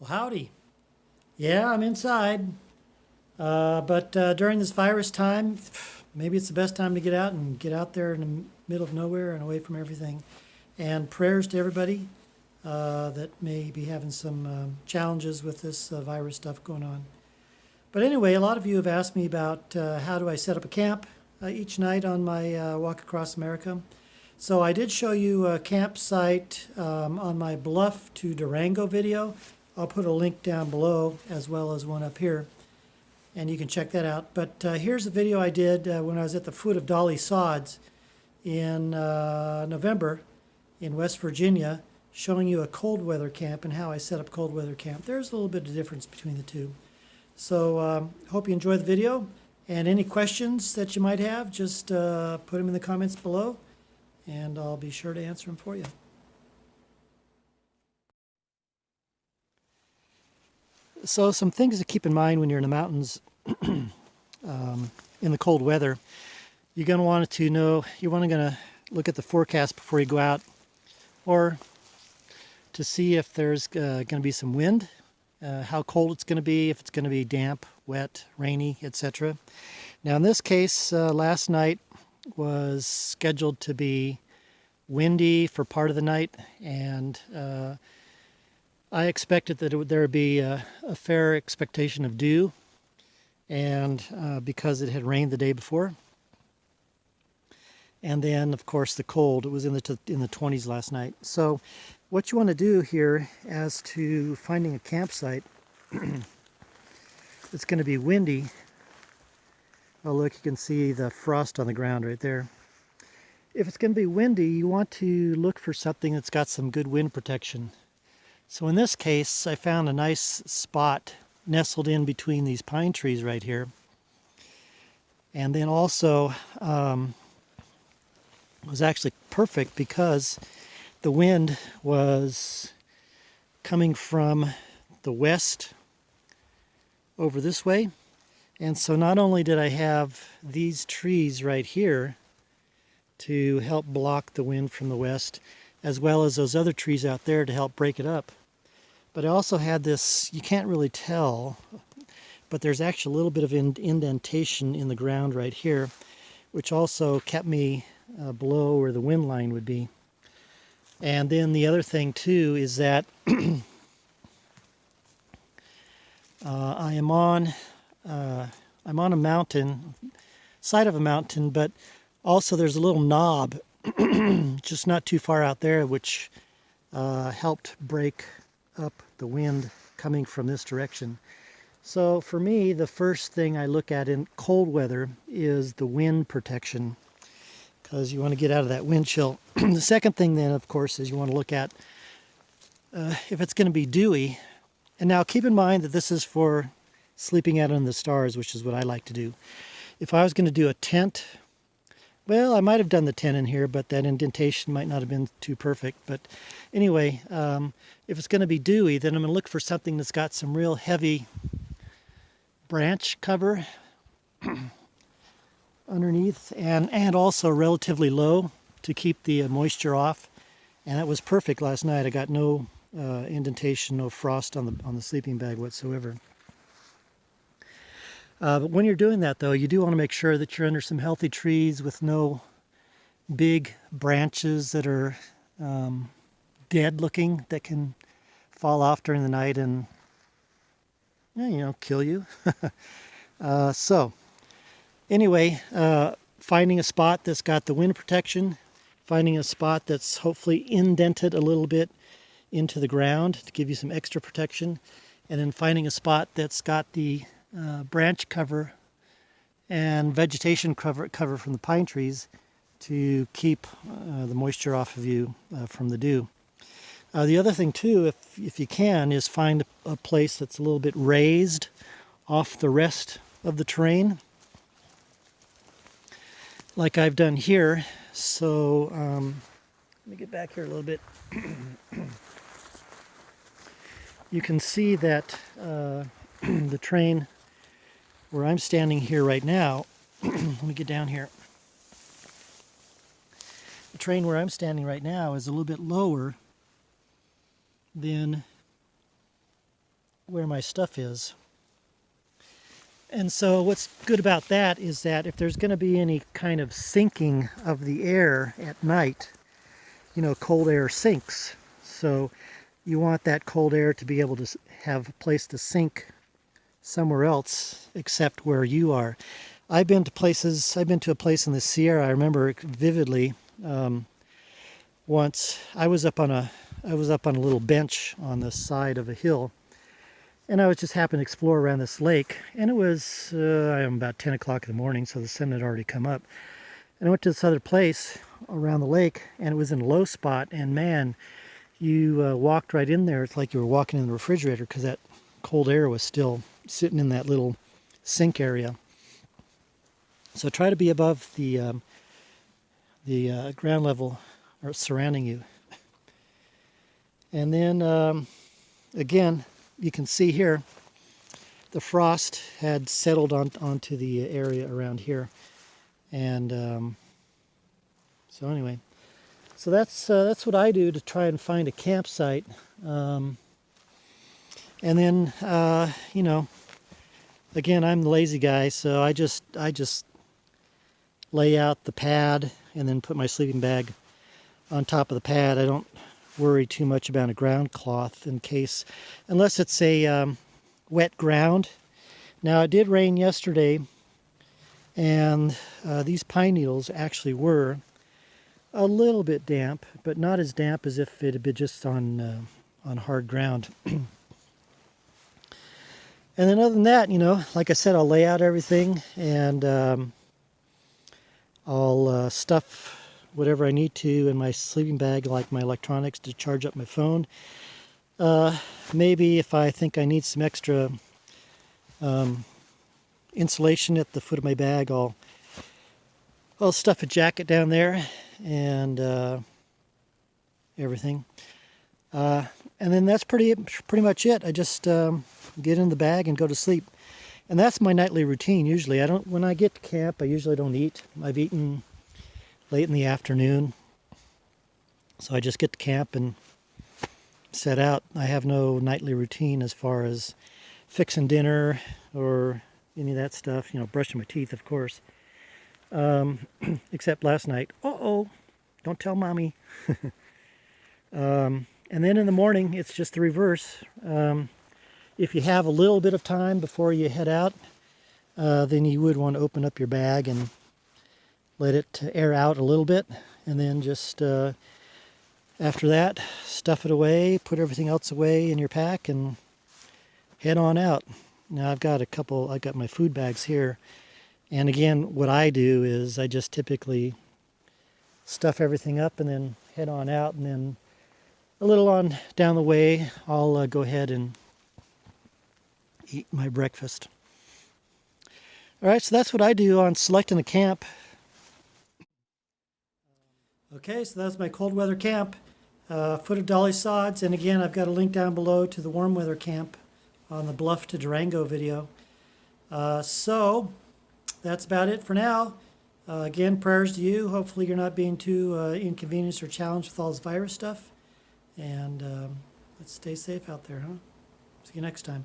Well, howdy. Yeah, I'm inside. But during this virus time, maybe it's the best time to get out and get out there in the middle of nowhere and away from everything. And prayers to everybody that may be having some challenges with this virus stuff going on. But anyway, a lot of you have asked me about how do I set up a camp each night on my walk across America. So I did show you a campsite on my Bluff to Durango video. I'll put a link down below as well as one up here, and you can check that out. But here's a video I did when I was at the foot of Dolly Sods in November in West Virginia, showing you a cold weather camp and how I set up cold weather camp. There's a little bit of difference between the two. So hope you enjoy the video, and any questions that you might have, just put them in the comments below, and I'll be sure to answer them for you. So some things to keep in mind when you're in the mountains in the cold weather. You're going to want to know, you're going to look at the forecast before you go out, or to see if there's going to be some wind, how cold it's going to be, if it's going to be damp, wet, rainy, etc. Now in this case, last night was scheduled to be windy for part of the night, and I expected that there would be a fair expectation of dew, and because it had rained the day before. And then, of course, the cold. It was in the 20s last night. So what you want to do here as to finding a campsite that's going to be windy. Oh, look, you can see the frost on the ground right there. If it's going to be windy, you want to look for something that's got some good wind protection. So in this case, I found a nice spot nestled in between these pine trees right here. And then also it was actually perfect because the wind was coming from the west over this way. And so not only did I have these trees right here to help block the wind from the west, as well as those other trees out there to help break it up, but I also had this, you can't really tell, but there's actually a little bit of indentation in the ground right here, which also kept me below where the wind line would be. And then the other thing too is that I'm on a mountain, side of a mountain, but also there's a little knob just not too far out there, which helped break up the wind coming from this direction. So for me, the first thing I look at in cold weather is the wind protection, because you want to get out of that wind chill. The second thing then, of course, is you want to look at if it's going to be dewy. And now keep in mind that this is for sleeping out under the stars, which is what I like to do. If I was going to do a tent, well, I might have done the tent in here, but that indentation might not have been too perfect. But anyway, if it's going to be dewy, then I'm going to look for something that's got some real heavy branch cover underneath, and also relatively low to keep the moisture off. And that was perfect last night. I got no indentation, no frost on the sleeping bag whatsoever. But when you're doing that, though, you do want to make sure that you're under some healthy trees with no big branches that are dead looking, that can fall off during the night and, kill you. So anyway, finding a spot that's got the wind protection, finding a spot that's hopefully indented a little bit into the ground to give you some extra protection, and then finding a spot that's got the branch cover and vegetation cover from the pine trees to keep the moisture off of you from the dew. The other thing too, if you can, is find a place that's a little bit raised off the rest of the terrain, like I've done here. So let me get back here a little bit. You can see that the terrain where I'm standing here right now, let me get down here. The terrain where I'm standing right now is a little bit lower than where my stuff is. And so what's good about that is that if there's going to be any kind of sinking of the air at night, you know, cold air sinks. So you want that cold air to be able to have a place to sink somewhere else except where you are. I've been to a place in the Sierra, I remember vividly. Once I was up on a little bench on the side of a hill, and I was just happening to explore around this lake, and it was about 10 o'clock in the morning, so the sun had already come up. And I went to this other place around the lake, and it was in a low spot, and man, you walked right in there. It's like you were walking in the refrigerator because that cold air was still sitting in that little sink area. So try to be above the ground level or surrounding you. And then again, you can see here the frost had settled onto the area around here, and so anyway, so that's what I do to try and find a campsite. And then you know, again, I'm the lazy guy, so I just lay out the pad and then put my sleeping bag on top of the pad. I don't worry too much about a ground cloth in case, unless it's a wet ground. Now it did rain yesterday, and these pine needles actually were a little bit damp, but not as damp as if it had been just on hard ground. And then other than that, you know, like I said, I'll lay out everything, and I'll stuff whatever I need to in my sleeping bag, like my electronics to charge up my phone. Maybe if I think I need some extra insulation at the foot of my bag, I'll stuff a jacket down there and everything. And then that's pretty much it. I just get in the bag and go to sleep. And that's my nightly routine usually. When I get to camp, I usually don't eat. I've eaten late in the afternoon. So I just get to camp and set out. I have no nightly routine as far as fixing dinner or any of that stuff. You know, brushing my teeth, of course. Except last night. Uh-oh, don't tell mommy. And then in the morning, it's just the reverse. If you have a little bit of time before you head out, then you would want to open up your bag and let it air out a little bit, and then just after that, stuff it away, put everything else away in your pack, and head on out. Now I've got my food bags here, and again, what I do is I just typically stuff everything up and then head on out, and then a little on down the way, I'll go ahead and eat my breakfast. All right, so that's what I do on selecting a camp. Okay, so that's my cold weather camp, foot of Dolly Sods, and again, I've got a link down below to the warm weather camp on the Bluff to Durango video. So that's about it for now. Again, prayers to you. Hopefully you're not being too inconvenienced or challenged with all this virus stuff. And let's stay safe out there, huh? See you next time.